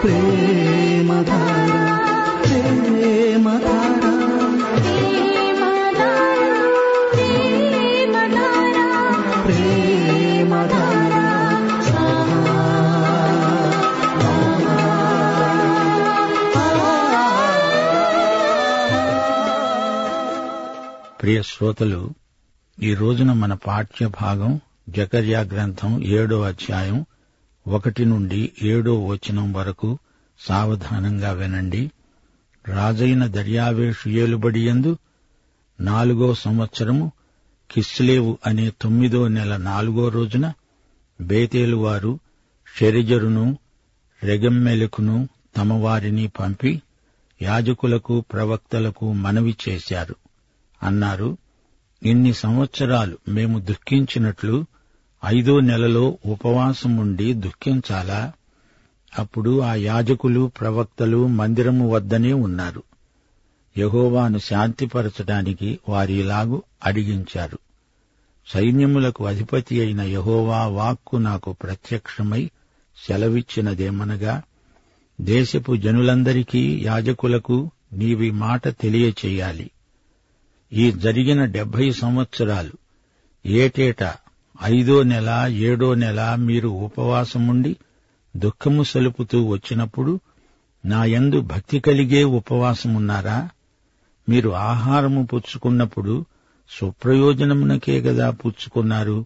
ప్రేమధార ప్రేమధార ప్రేమధార ప్రియ శ్రోతలు, ఈ రోజున మన పాఠ్య భాగం జకర్యా గ్రంథం 7వ అధ్యాయం 1 నుండి 7వ వచనం వరకు సావధానంగా వినండి. రాజైన దర్యావేషు ఏలుబడియందు 4వ సంవత్సరము కిస్లేవు అనే 9వ నెల 4వ రోజున బేతేలు వారు షెరెజరును రెగెమ్మెలెకును తమ వారిని పంపి యాజకులకు ప్రవక్తలకు మనవి చేశారు. అన్నారు, ఇన్ని సంవత్సరాలు మేము దుఃఖించినట్లు 5వ నెలలో ఉపవాసం ఉండి దుఃఖించాలా? అప్పుడు ఆ యాజకులు ప్రవక్తలు మందిరము వద్దనే ఉన్నారు. యెహోవాను శాంతిపరచడానికి వారిలాగు అడిగించారు. సైన్యములకు అధిపతి అయిన యెహోవా వాక్కు నాకు ప్రత్యక్షమై సెలవిచ్చినదేమనగా, దేశపు జనులందరికీ యాజకులకు నీవి మాట తెలియచేయాలి. ఈ జరిగిన 70 సంవత్సరాలు ఏటేటా 5వ నెల 7వ నెల మీరు ఉపవాసముండి దుఃఖము సలుపుతూ వచ్చినప్పుడు నాయందు భక్తి కలిగే ఉపవాసమున్నారా? మీరు ఆహారము పుచ్చుకున్నప్పుడు స్వప్రయోజనమునకే గదా పుచ్చుకున్నారు.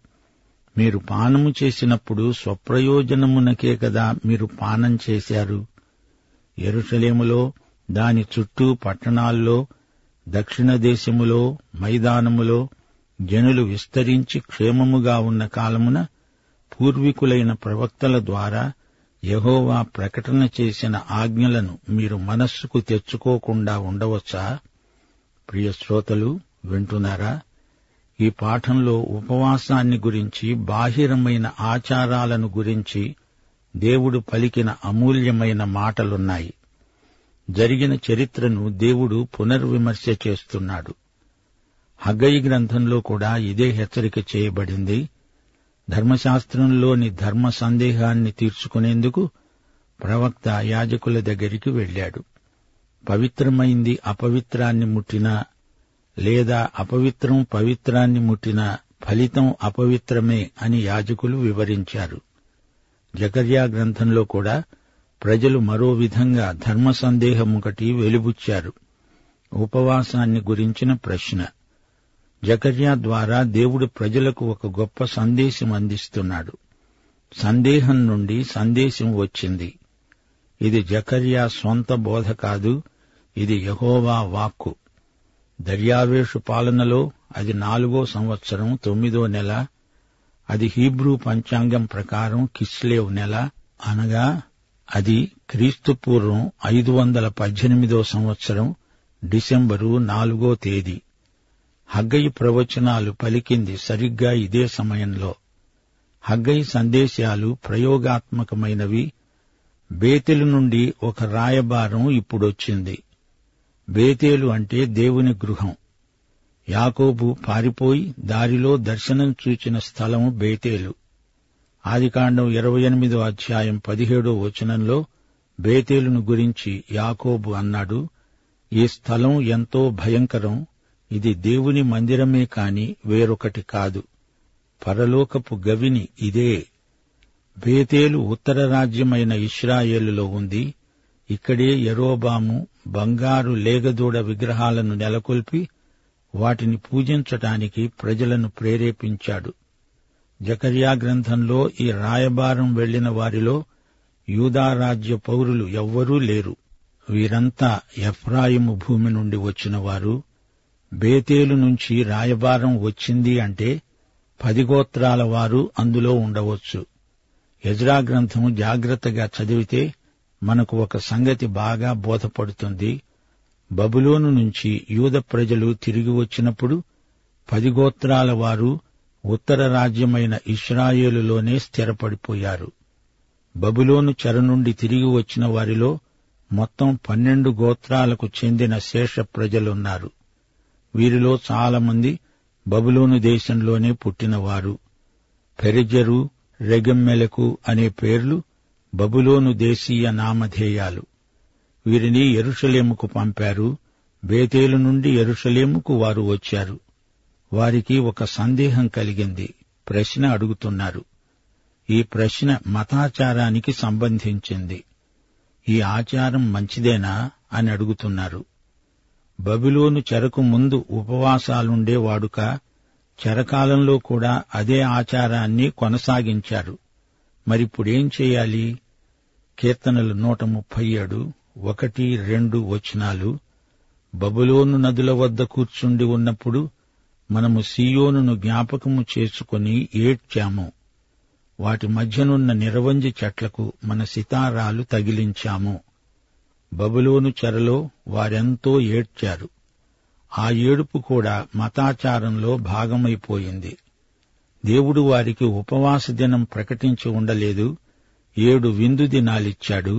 మీరు పానము చేసినప్పుడు స్వప్రయోజనమునకే గదా మీరు పానం చేశారు. యెరూషలేములో దాని చుట్టూ పట్టణాల్లో దక్షిణ దేశములో మైదానములో జనులు విస్తరించి క్షేమముగా ఉన్న కాలమున పూర్వీకులైన ప్రవక్తల ద్వారా యెహోవా ప్రకటన చేసిన ఆజ్ఞలను మీరు మనస్సుకు తెచ్చుకోకుండా ఉండవచ్చా? ప్రియ శ్రోతలు, వింటున్నారా? ఈ పాఠంలో ఉపవాసాన్ని గురించి, బాహిరమైన ఆచారాలను గురించి దేవుడు పలికిన అమూల్యమైన మాటలున్నాయి. జరిగిన చరిత్రను దేవుడు పునర్విమర్శ చేస్తున్నాడు. హగ్గయి గ్రంథంలో కూడా ఇదే హెచ్చరిక చేయబడింది. ధర్మశాస్త్రంలోని ధర్మ సందేహాన్ని తీర్చుకునేందుకు ప్రవక్త యాజకుల దగ్గరికి వెళ్లాడు. పవిత్రమైంది అపవిత్రాన్ని ముట్టినా లేదా అపవిత్రం పవిత్రాన్ని ముట్టినా ఫలితం అపవిత్రమే అని యాజకులు వివరించారు. జకర్యా గ్రంథంలో కూడా ప్రజలు మరో విధంగా ధర్మ సందేహమొకటి వెలిబుచ్చారు. ఉపవాసాన్ని గురించిన ప్రశ్న. జకర్యా ద్వారా దేవుడు ప్రజలకు ఒక గొప్ప సందేశం అందిస్తున్నాడు. సందేహం నుండి సందేశం వచ్చింది. ఇది జకర్యా స్వంత బోధ కాదు, ఇది యెహోవా వాక్కు. దర్యావేషు పాలనలో అది 4వ సంవత్సరం 9వ నెల. అది హీబ్రూ పంచాంగం ప్రకారం కిస్లేవ్ నెల, అనగా అది క్రీస్తుపూర్వం 518వ సంవత్సరం డిసెంబరు 4వ తేదీ. హగ్గయి ప్రవచనాలు పలికింది సరిగ్గా ఇదే సమయంలో. హగ్గయి సందేశాలు ప్రయోగాత్మకమైనవి. బేతేలు నుండి ఒక రాయబారం ఇప్పుడొచ్చింది. బేతేలు అంటే దేవుని గృహం. యాకోబు పారిపోయి దారిలో దర్శనం చూచిన స్థలం బేతేలు. ఆదికాండం 28వ అధ్యాయం 17వ వచనంలో బేతేలును గురించి యాకోబు అన్నాడు, ఈ స్థలం ఎంతో భయంకరం, ఇది దేవుని మందిరమే కాని వేరొకటి కాదు, పరలోకపు గవిని ఇదే. బేతేలు ఉత్తర రాజ్యమైన ఇశ్రాయేలులో ఉంది. ఇక్కడే యరొబాము బంగారు లేగదూడ విగ్రహాలను నెలకొల్పి వాటిని పూజించటానికి ప్రజలను ప్రేరేపించాడు. జకర్యా గ్రంథంలో ఈ రాయబారం వెళ్లిన వారిలో యూదారాజ్య పౌరులు ఎవ్వరూ లేరు. వీరంతా ఎఫ్రాయిము భూమి నుండి వచ్చినవారు. బేతేలు నుంచి రాయబారం వచ్చింది అంటే 10 గోత్రాల వారు అందులో ఉండవచ్చు. ఎజ్రా గ్రంథం జాగ్రత్తగా చదివితే మనకు ఒక సంగతి బాగా బోధపడుతుంది. బబులోను నుంచి యూద ప్రజలు తిరిగి వచ్చినప్పుడు 10 గోత్రాల వారు ఉత్తర రాజ్యమైన ఇశ్రాయేలులోనే స్థిరపడిపోయారు. బబులోను చెర నుండి తిరిగి వచ్చిన వారిలో మొత్తం 12 గోత్రాలకు చెందిన శేష ప్రజలున్నారు. వీరిలో చాలామంది బబులోను దేశంలోనే పుట్టినవారు. పెరెజరు, రెగెమ్మెలెకు అనే పేర్లు బబులోను దేశీయ నామధేయాలు. వీరిని యెరూషలేముకు పంపారు. బేతేలు నుండి యెరూషలేముకు వారు వచ్చారు. వారికి ఒక సందేహం కలిగింది. ప్రశ్న అడుగుతున్నారు. ఈ ప్రశ్న మతాచారానికి సంబంధించింది. ఈ ఆచారం మంచిదేనా అని అడుగుతున్నారు. బబులోను చెరకు ముందు ఉపవాసాలుండే వాడుక, చెరకాలంలో కూడా అదే ఆచారాన్ని కొనసాగించారు. మరిప్పుడేం చేయాలి? కీర్తనలు 137, 1, 2 వచనాలు. బబులోను నదుల వద్ద కూర్చుండి ఉన్నప్పుడు మనము సీయోనును జ్ఞాపకము చేసుకుని ఏడ్చాము. వాటి మధ్యనున్న నిరవంజి చెట్లకు మన సితారాలు తగిలించాము. బబులోను చెరలో వారెంతో ఏడ్చారు. ఆ ఏడుపు కూడా మతాచారంలో భాగమైపోయింది. దేవుడు వారికి ఉపవాస దినం ప్రకటించి ఉండలేదు. 7 విందు దినాలిచ్చాడు.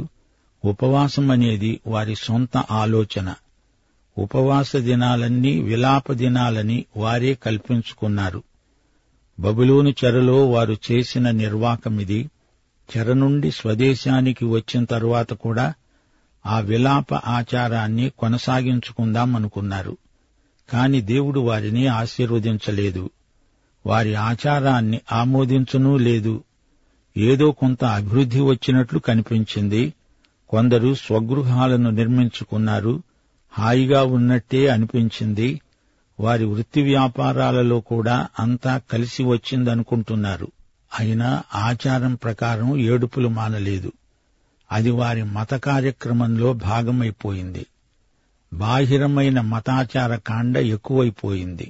ఉపవాసమనేది వారి సొంత ఆలోచన. ఉపవాస దినాలన్నీ విలాప దినాలని వారే కల్పించుకున్నారు. బబులోను చెరలో వారు చేసిన నిర్వాకమిది. చెర నుండి స్వదేశానికి వచ్చిన తరువాత కూడా ఆ విలాప ఆచారాన్ని కొనసాగించుకుందామనుకున్నారు. కాని దేవుడు వారిని ఆశీర్వదించలేదు. వారి ఆచారాన్ని ఆమోదించనూ లేదు. ఏదో కొంత అభివృద్ధి వచ్చినట్లు కనిపించింది. కొందరు స్వగృహాలను నిర్మించుకున్నారు. హాయిగా ఉన్నట్టే అనిపించింది. వారి వృత్తి వ్యాపారాలలో కూడా అంతా కలిసి వచ్చిందనుకుంటున్నారు. అయినా ఆచారం ప్రకారం ఏడుపులు మానలేదు. అది వారి మత కార్యక్రమంలో భాగమైపోయింది. బాహిరమైన మతాచార కాండ ఎక్కువైపోయింది.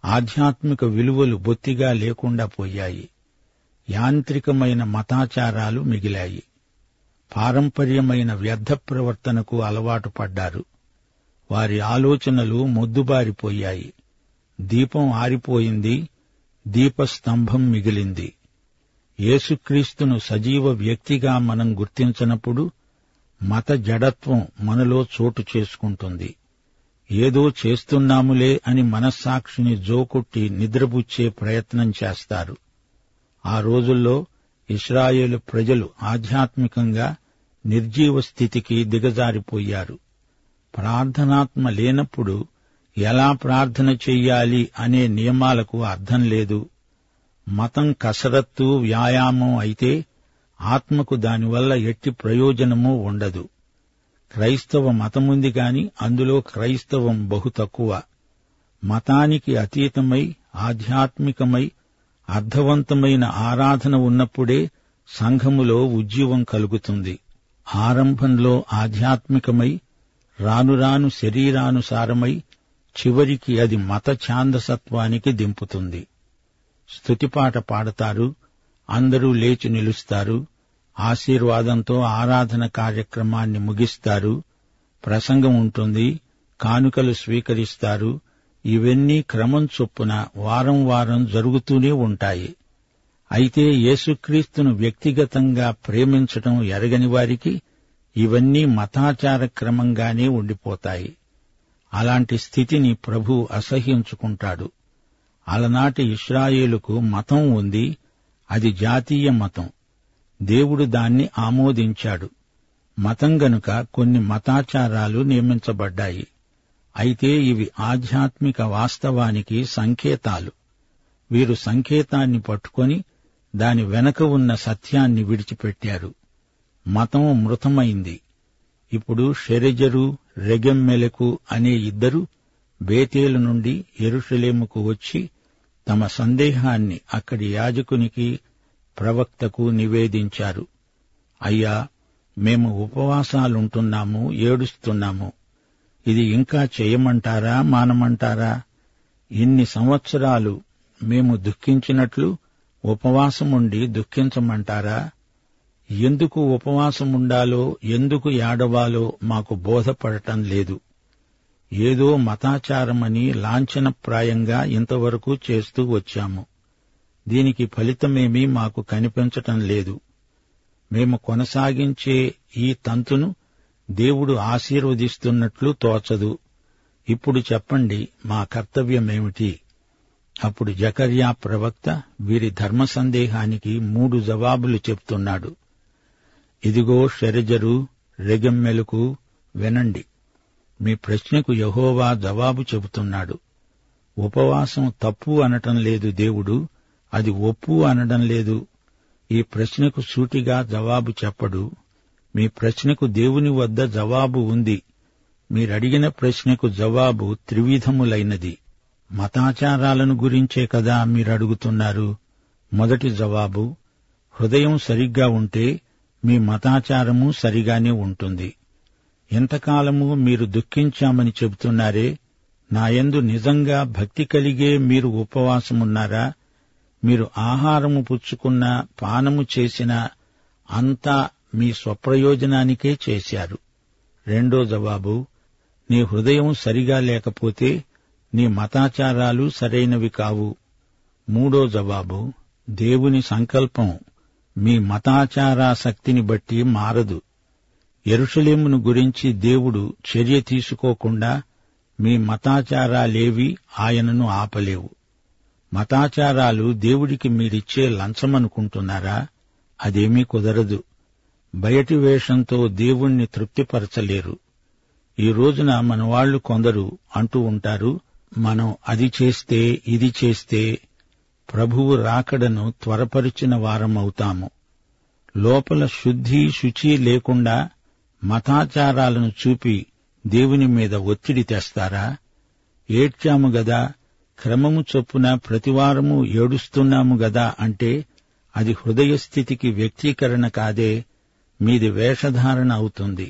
ఆధ్యాత్మిక విలువలు బొత్తిగా లేకుండా పోయాయి. యాంత్రికమైన మతాచారాలు మిగిలాయి. పారంపర్యమైన వ్యర్థ ప్రవర్తనకు అలవాటు పడ్డారు. వారి ఆలోచనలు మొద్దుబారిపోయాయి. దీపం ఆరిపోయింది. దీపస్తంభం మిగిలింది. యేసుక్రీస్తును సజీవ వ్యక్తిగా మనం గుర్తించనప్పుడు మత జడత్వం మనలో చోటు చేసుకుంటుంది. ఏదో చేస్తున్నాములే అని మనస్సాక్షిని జోకొట్టి నిద్రపుచ్చే ప్రయత్నం చేస్తారు. ఆ రోజుల్లో ఇశ్రాయేలు ప్రజలు ఆధ్యాత్మికంగా నిర్జీవ స్థితికి దిగజారిపోయారు. ప్రార్థనాత్మ లేనప్పుడు ఎలా ప్రార్థన చెయ్యాలి అనే నియమాలకు అర్థం లేదు. మతం కసరత్తు, వ్యాయామం అయితే ఆత్మకు దానివల్ల ఎట్టి ప్రయోజనమూ ఉండదు. క్రైస్తవ మతముంది గాని అందులో క్రైస్తవం బహు తక్కువ. మతానికి అతీతమై ఆధ్యాత్మికమై అర్థవంతమైన ఆరాధన ఉన్నప్పుడే సంఘములో ఉజ్జీవం కలుగుతుంది. ఆరంభంలో ఆధ్యాత్మికమై రానురాను శరీరానుసారమై చివరికి అది మత ఛాందసత్వానికి దింపుతుంది. స్తుతిపాట పాడతారు. అందరూ లేచి నిలుస్తారు. ఆశీర్వాదంతో ఆరాధన కార్యక్రమాన్ని ముగిస్తారు. ప్రసంగం ఉంటుంది. కానుకలు స్వీకరిస్తారు. ఇవన్నీ క్రమం చొప్పున వారం వారం జరుగుతూనే ఉంటాయి. అయితే యేసుక్రీస్తును వ్యక్తిగతంగా ప్రేమించటం ఎరగని వారికి ఇవన్నీ మతాచార క్రమంగానే ఉండిపోతాయి. అలాంటి స్థితిని ప్రభువు అసహ్యించుకుంటాడు. అలనాటి ఇశ్రాయేలుకు మతం ఉంది. అది జాతీయ మతం. దేవుడు దాన్ని ఆమోదించాడు. మతం గనుక కొన్ని మతాచారాలు నియమించబడ్డాయి. అయితే ఇవి ఆధ్యాత్మిక వాస్తవానికి సంకేతాలు. వీరు సంకేతాన్ని పట్టుకొని దాని వెనక ఉన్న సత్యాన్ని విడిచిపెట్టారు. మతం మృతమైంది. ఇప్పుడు షెరెజరు, రెగెమ్మెలెకు అనే 2 బేతేలు నుండి యెరూషలేముకు వచ్చి తమ సందేహాన్ని అక్కడి యాజకునికి, ప్రవక్తకు నివేదించారు. అయ్యా, మేము ఉపవాసాలుంటున్నాము, ఏడుస్తున్నాము. ఇది ఇంకా చేయమంటారా, మానమంటారా? ఇన్ని సంవత్సరాలు మేము దుఃఖించినట్లు ఉపవాసముండి దుఃఖించమంటారా? ఎందుకు ఉపవాసముండాలో, ఎందుకు ఏడవాలో మాకు బోధపడటం లేదు. ఏదో మతాచారమని లాంఛనప్రాయంగా ఇంతవరకు చేస్తూ వచ్చాము. దీనికి ఫలితమేమీ మాకు కనిపించటం లేదు. మేము కొనసాగించే ఈ తంతును దేవుడు ఆశీర్వదిస్తున్నట్లు తోచదు. ఇప్పుడు చెప్పండి, మా కర్తవ్యమేమిటి? అప్పుడు జకర్యా ప్రవక్త వీరి ధర్మ సందేహానికి 3 జవాబులు చెప్తున్నాడు. ఇదిగో షెరెజరు, రెగెమ్మెలకు, వినండి. మీ ప్రశ్నకు యెహోవా జవాబు చెబుతున్నాడు. ఉపవాసం తప్పు అనటం లేదు దేవుడు, అది ఒప్పు అనడం లేదు. ఈ ప్రశ్నకు సూటిగా జవాబు చెప్పడు. మీ ప్రశ్నకు దేవుని వద్ద జవాబు ఉంది. మీరడిగిన ప్రశ్నకు జవాబు త్రివిధములైనది. మతాచారాలను గురించే కదా మీరడుగుతున్నారు. మొదటి జవాబు, హృదయం సరిగ్గా ఉంటే మీ మతాచారము సరిగానే ఉంటుంది. ఇంతకాలము మీరు దుఃఖించామని చెబుతున్నారే, నాయందు నిజంగా భక్తి కలిగే మీరు ఉపవాసమున్నారా? మీరు ఆహారము పుచ్చుకున్నా, పానము చేసినా అంతా మీ స్వప్రయోజనానికే చేశారు. రెండో జవాబు, నీ హృదయం సరిగా లేకపోతే నీ మతాచారాలు సరైనవి కావు. మూడో జవాబు, దేవుని సంకల్పం మీ మతాచారాసక్తిని బట్టి మారదు. యెరూషలేమును గురించి దేవుడు చర్య తీసుకోకుండా మీ మతాచారాలేవి ఆయనను ఆపలేవు. మతాచారాలు దేవుడికి మీరిచ్చే లంచమనుకుంటున్నారా? అదేమీ కుదరదు. బయటి వేషంతో దేవుణ్ణి తృప్తిపరచలేరు. ఈ రోజున మనవాళ్లు కొందరు అంటూ ఉంటారు, మనం అది చేస్తే ఇది చేస్తే ప్రభువు రాకడను త్వరపరిచిన వారమవుతాము. లోపల శుద్ధి శుచి లేకుండా మతాచారాలను చూపి దేవుని మీద ఒత్తిడి తెస్తారా? ఏడ్చాము గదా, క్రమము చొప్పున ప్రతివారము ఏడుస్తున్నాము గదా అంటే అది హృదయస్థితికి వ్యక్తీకరణ కాదే, మీది వేషధారణ అవుతుంది.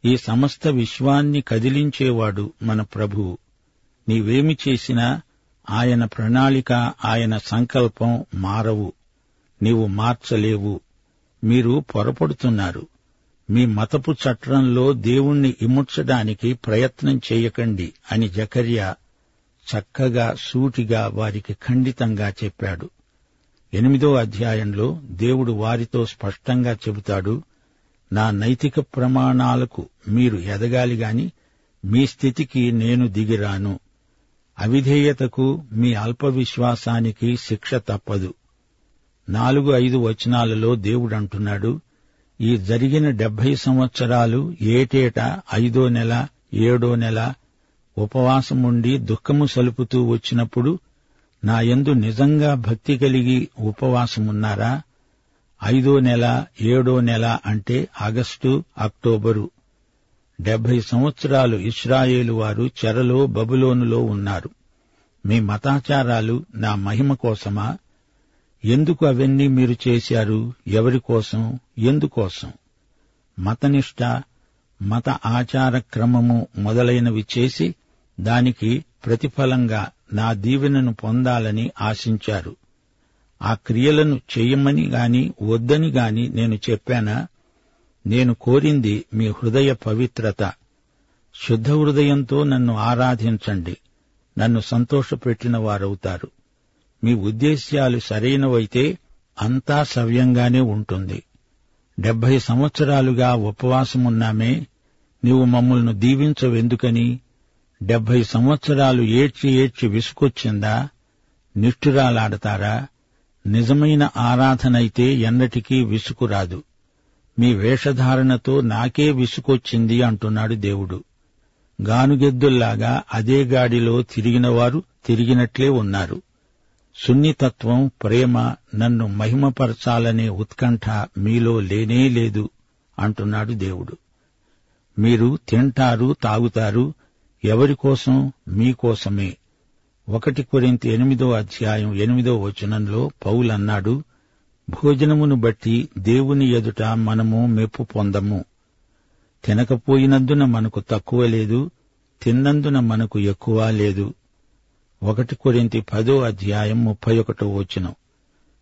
ఈ సమస్త విశ్వాన్ని కదిలించేవాడు మన ప్రభువు. నీవేమి చేసినా ఆయన ప్రణాళిక, ఆయన సంకల్పం మారవు. నీవు మార్చలేవు. మీరు పొరపడుతున్నారు. మీ మతపు చట్రంలో దేవుణ్ణి ఇముడ్చడానికి ప్రయత్నం చేయకండి అని జకర్యా చక్కగా సూటిగా వారికి ఖండితంగా చెప్పాడు. 8వ అధ్యాయంలో దేవుడు వారితో స్పష్టంగా చెబుతాడు, నా నైతిక ప్రమాణాలకు మీరు ఎదగాలి గాని మీ స్థితికి నేను దిగిరాను. అవిధేయతకు, మీ అల్ప విశ్వాసానికి శిక్ష తప్పదు. 4-5 వచనాలలో దేవుడంటున్నాడు, ఈ జరిగిన 70 సంవత్సరాలు ఏటేటా 5వ నెల 7వ నెల ఉపవాసముండి దుఃఖము సలుపుతూ వచ్చినప్పుడు నా యందు నిజంగా భక్తి కలిగి ఉపవాసమున్నారా? 5వ నెల 7వ నెల అంటే ఆగస్టు, అక్టోబరు. 70 సంవత్సరాలు ఇశ్రాయేలు వారు చెరలో బబులోనులో ఉన్నారు. మీ మతాచారాలు నా మహిమ కోసమా? ఎందుకు అవన్నీ మీరు చేశారు? ఎవరికోసం? ఎందుకోసం? మతనిష్ట, మత ఆచార క్రమము మొదలైనవి చేసి దానికి ప్రతిఫలంగా నా దీవెనను పొందాలని ఆశించారు. ఆ క్రియలను చెయ్యమని గాని వద్దని గాని నేను చెప్పానా? నేను కోరింది మీ హృదయ పవిత్రత. శుద్ధ హృదయంతో నన్ను ఆరాధించండి, నన్ను సంతోషపెట్టిన వారవుతారు. మీ ఉద్దేశ్యాలు సరైనవైతే అంతా సవ్యంగానే ఉంటుంది. 70 సంవత్సరాలుగా ఉపవాసమున్నామే, నీవు మమ్మల్ని దీవించవెందుకని? 70 సంవత్సరాలు ఏడ్చి ఏడ్చి విసుకొచ్చిందా? నిష్ఠురాలాడతారా? నిజమైన ఆరాధనైతే ఎన్నటికీ విసుకురాదు. మీ వేషధారణతో నాకే విసుకొచ్చింది అంటున్నాడు దేవుడు. గానుగెద్దుల్లాగా అదే గాడిలో తిరిగినవారు తిరిగినట్లే ఉన్నారు. సున్నితత్వం, ప్రేమ, నన్ను మహిమపరచాలనే ఉత్కంఠ మీలో లేనే లేదు అంటున్నాడు దేవుడు. మీరు తింటారు, తాగుతారు. ఎవరికోసం? మీకోసమే. 1 కొరింథీ 8వ అధ్యాయం 8వ వచనంలో పౌలన్నాడు, భోజనమును బట్టి దేవుని ఎదుట మనము మెప్పు పొందము. తినకపోయినందున మనకు తక్కువ లేదు, తిన్నందున మనకు ఎక్కువ లేదు. 1 కొరింథీ 10వ అధ్యాయం 31వ వచనం.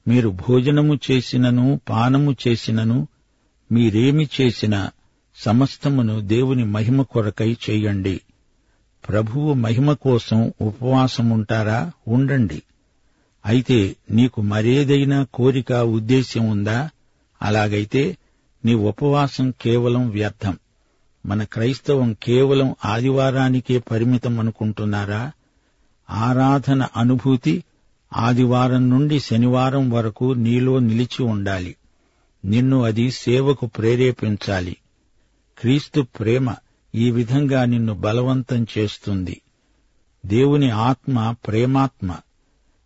మీరు భోజనము చేసినను పానము చేసినను మీరేమి చేసినా సమస్తమును దేవుని మహిమ కొరకై చెయ్యండి. ప్రభువు మహిమ కోసం ఉపవాసముంటారా? ఉండండి. అయితే నీకు మరేదైనా కోరిక, ఉద్దేశ్యం ఉందా? అలాగైతే నీ ఉపవాసం కేవలం వ్యర్థం. మన క్రైస్తవం కేవలం ఆదివారానికే పరిమితం అనుకుంటున్నారా? ఆరాధన అనుభూతి ఆదివారం నుండి శనివారం వరకు నీలో నిలిచి ఉండాలి. నిన్ను అది సేవకు ప్రేరేపించాలి. క్రీస్తు ప్రేమ ఈ విధంగా నిన్ను బలవంతం చేస్తుంది. దేవుని ఆత్మ ప్రేమాత్మ.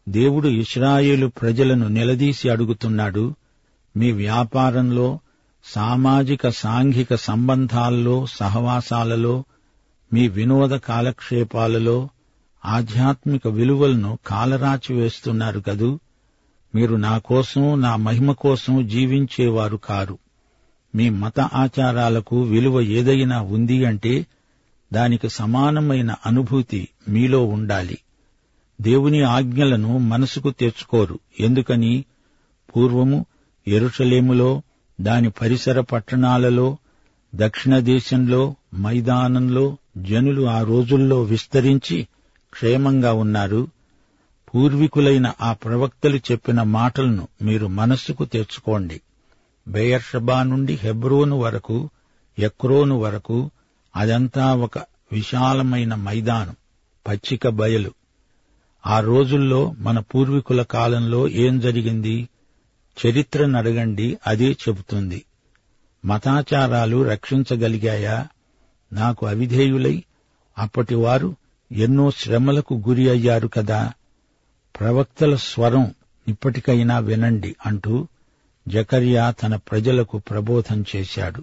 దేవుడు ఇశ్రాయేలు ప్రజలను నిలదీసి అడుగుతున్నాడు, మీ వ్యాపారంలో, సామాజిక సాంఘిక సంబంధాల్లో, సహవాసాలలో, మీ వినోద కాలక్షేపాలలో ఆధ్యాత్మిక విలువలను కాలరాచి వేస్తున్నారు కదూ. మీరు నా కోసం, నా మహిమ కోసం జీవించేవారు కారు. మీ మత ఆచారాలకు విలువ ఏదైనా ఉంది అంటే దానికి సమానమైన అనుభూతి మీలో ఉండాలి. దేవుని ఆజ్ఞలను మనసుకు తెచ్చుకోరు. ఎందుకని? పూర్వము యెరూషలేములో, దాని పరిసర పట్టణాలలో, దక్షిణ దేశంలో, మైదానంలో జనులు ఆ రోజుల్లో విస్తరించి క్షేమంగా ఉన్నారు. పూర్వీకులైన ఆ ప్రవక్తలు చెప్పిన మాటలను మీరు మనస్సుకు తెచ్చుకోండి. బెయర్షబా నుండి హెబ్రోను వరకు, ఎక్రోను వరకు అదంతా ఒక విశాలమైన మైదానం, పచ్చిక బయలు. ఆ రోజుల్లో మన పూర్వీకుల కాలంలో ఏం జరిగింది? చరిత్రనడగండి, అదే చెబుతుంది. మతాచారాలు రక్షించగలిగాయా? నాకు అవిధేయులై అప్పటివారు ఎన్నో శ్రమలకు గురి అయ్యారు కదా. ప్రవక్తల స్వరం ఇప్పటికైనా వినండి అంటూ జకర్యా తన ప్రజలకు ప్రబోధం చేశాడు.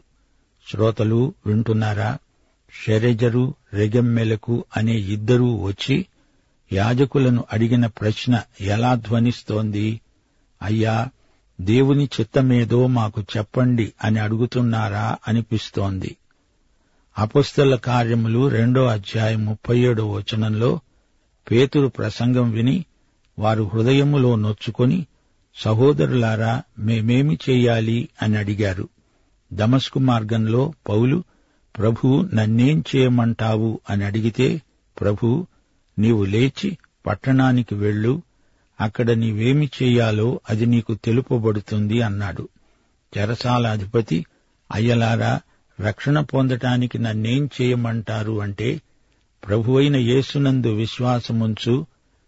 శ్రోతలు వింటున్నారా? షెరెజరు, రెగెమ్మెలకు అనే ఇద్దరూ వచ్చి యాజకులను అడిగిన ప్రశ్న ఎలా ధ్వనిస్తోంది? అయ్యా, దేవుని చిత్తమేదో మాకు చెప్పండి అని అడుగుతున్నారా అనిపిస్తోంది. అపొస్తలుల కార్యములు 2వ అధ్యాయం 37వ వచనంలో పేతురు ప్రసంగం విని వారు హృదయములో నొచ్చుకొని, సహోదరులారా, మేమేమి చెయ్యాలి అని అడిగారు. దమస్కు మార్గంలో పౌలు, ప్రభూ, నన్నేం చేయమంటావు అని అడిగితే, ప్రభూ, నీవు లేచి పట్టణానికి వెళ్ళు, అక్కడ నీవేమి చెయ్యాలో అది నీకు తెలుపబడుతుంది అన్నాడు. చెరసాల అధిపతి, అయ్యలారా, రక్షణ పొందటానికి నన్నేం చేయమంటారు అంటే, ప్రభువైన యేసునందు విశ్వాసముంచు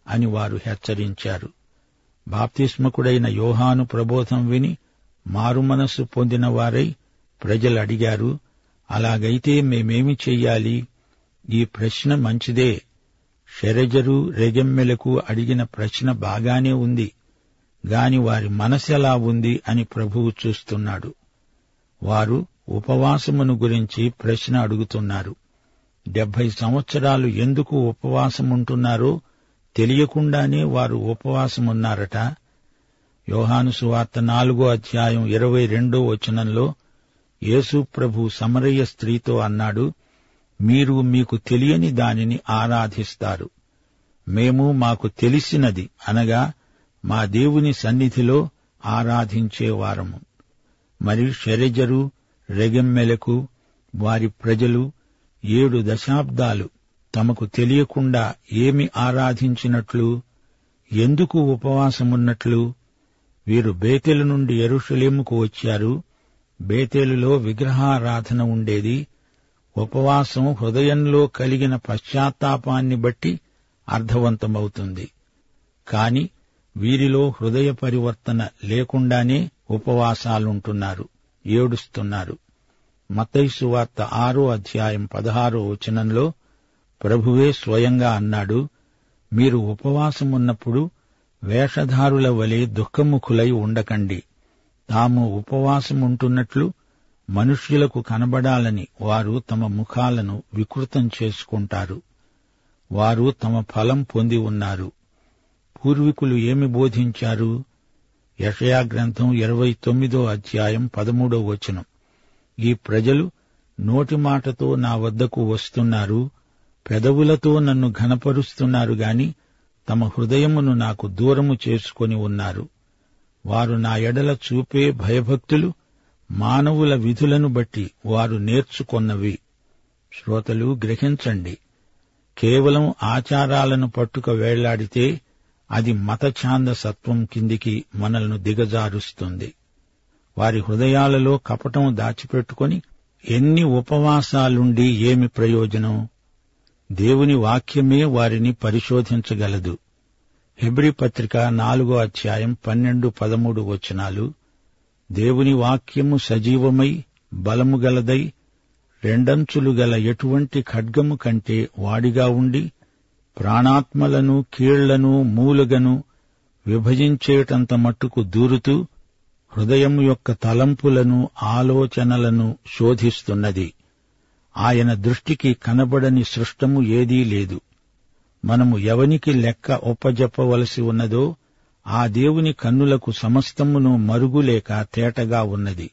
అని వారు హెచ్చరించారు. బాప్తిస్మకుడైన యోహాను ప్రబోధం విని మారుమనస్సు పొందిన వారై ప్రజలు అడిగారు, అలాగైతే మేమేమి చెయ్యాలి? ఈ ప్రశ్న మంచిదే. షెరెజరు, రెగెమ్మెలకు అడిగిన ప్రశ్న బాగానే ఉంది, గాని వారి మనసెలా ఉంది అని ప్రభువు చూస్తున్నాడు. వారు ఉపవాసమును గురించి ప్రశ్న అడుగుతున్నారు. 70 సంవత్సరాలు ఎందుకు ఉపవాసముంటున్నారో తెలియకుండానే వారు ఉపవాసమున్నారట. యోహాను సువార్త 4వ అధ్యాయం 22వ వచనంలో యేసు ప్రభు సమరయ స్త్రీతో అన్నాడు, మీరు మీకు తెలియని దానిని ఆరాధిస్తారు. మేము మాకు తెలిసినది అనగా మా దేవుని సన్నిధిలో ఆరాధించేవారము. మరి షెరెజరు, రెగెమ్మెలకు వారి ప్రజలు 7 దశాబ్దాలు తమకు తెలియకుండా ఏమి ఆరాధించినట్లు? ఎందుకు ఉపవాసమున్నట్లు? వీరు బేతేలు నుండి యెరూషలేముకు వచ్చారు. బేతేలులో విగ్రహారాధన ఉండేది. ఉపవాసం హృదయంలో కలిగిన పశ్చాత్తాపాన్ని బట్టి అర్థవంతమవుతుంది. కాని వీరిలో హృదయ పరివర్తన లేకుండానే ఉపవాసాలుంటున్నారు, ఏడుస్తున్నారు. మత్తయి సువార్త 6వ అధ్యాయం 16వ వచనంలో ప్రభువే స్వయంగా అన్నాడు, మీరు ఉపవాసమున్నప్పుడు వేషధారుల వలె దుఃఖముఖులై ఉండకండి. తాము ఉపవాసముంటున్నట్లు మనుష్యులకు కనబడాలని వారు తమ ముఖాలను వికృతం చేసుకుంటారు. వారు తమ ఫలం పొంది ఉన్నారు. పూర్వీకులు ఏమి బోధించారు? యెషయా గ్రంథం 29వ అధ్యాయం 13వ వచనం, ఈ ప్రజలు నోటి మాటతో నా వద్దకు వస్తున్నారు, పెదవులతో నన్ను ఘనపరుస్తున్నారు గాని తమ హృదయమును నాకు దూరము చేసుకొని ఉన్నారు. వారు నా ఎడల చూపే భయభక్తులు మానవుల విధులను బట్టి వారు నేర్చుకొన్నవి. శ్రోతలు గ్రహించండి, కేవలం ఆచారాలను పట్టుక వేళ్లాడితే అది మతఛాందసత్వం కిందికి మనల్ని దిగజారుస్తుంది. వారి హృదయాలలో కపటం దాచిపెట్టుకొని ఎన్ని ఉపవాసాలుండి ఏమి ప్రయోజనం? దేవుని వాక్యమే వారిని పరిశోధించగలదు. హెబ్రీ పత్రిక 4వ అధ్యాయం 12-13 వచనాలు, దేవుని వాక్యము సజీవమై బలము గలదై రెండంచులు గల ఎటువంటి ఖడ్గము కంటే వాడిగా ఉండి ప్రాణాత్మలను కీళ్లను మూలుగను విభజించేటంత మట్టుకు దూరుతూ హృదయం యొక్క తలంపులను ఆలోచనలను శోధిస్తున్నది. ఆయన దృష్టికి కనబడని సృష్టము ఏదీ లేదు. మనము ఎవనికి లెక్క ఒప్పజెప్పవలసి ఉన్నదో ఆ దేవుని కన్నులకు సమస్తమును మరుగులేక తేటగా ఉన్నది.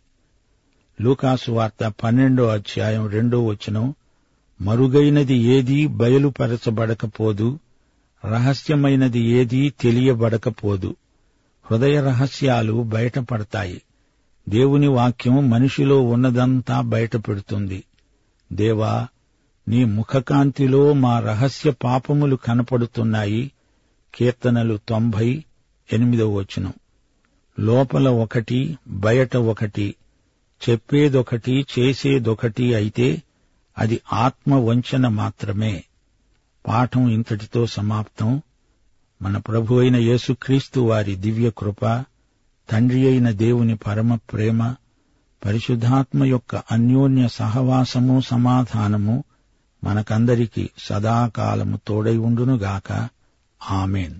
లూకాసు వార్త 12వ అధ్యాయం 2వ వచనం, మరుగైనది ఏదీ బయలుపరచబడకపోదు, రహస్యమైనది ఏదీ తెలియబడకపోదు. హృదయ రహస్యాలు బయటపడతాయి. దేవుని వాక్యం మనిషిలో ఉన్నదంతా బయటపెడుతుంది. దేవా, నీ ముఖకాంతిలో మా రహస్య పాపములు కనపడుతున్నాయి. కీర్తనలు 90:8వ వచనం. లోపల ఒకటి, బయట ఒకటి, చెప్పేదొకటి, చేసేదొకటి అయితే అది ఆత్మ వంచన మాత్రమే. పాఠం ఇంతటితో సమాప్తం. మన ప్రభు అయిన యేసుక్రీస్తు వారి దివ్య కృప, తండ్రి అయిన దేవుని పరమ ప్రేమ, పరిశుద్ధాత్మ యొక్క అన్యోన్య సహవాసము, సమాధానము మనకందరికీ సదాకాలము తోడై ఉండునుగాక. ఆమేన్.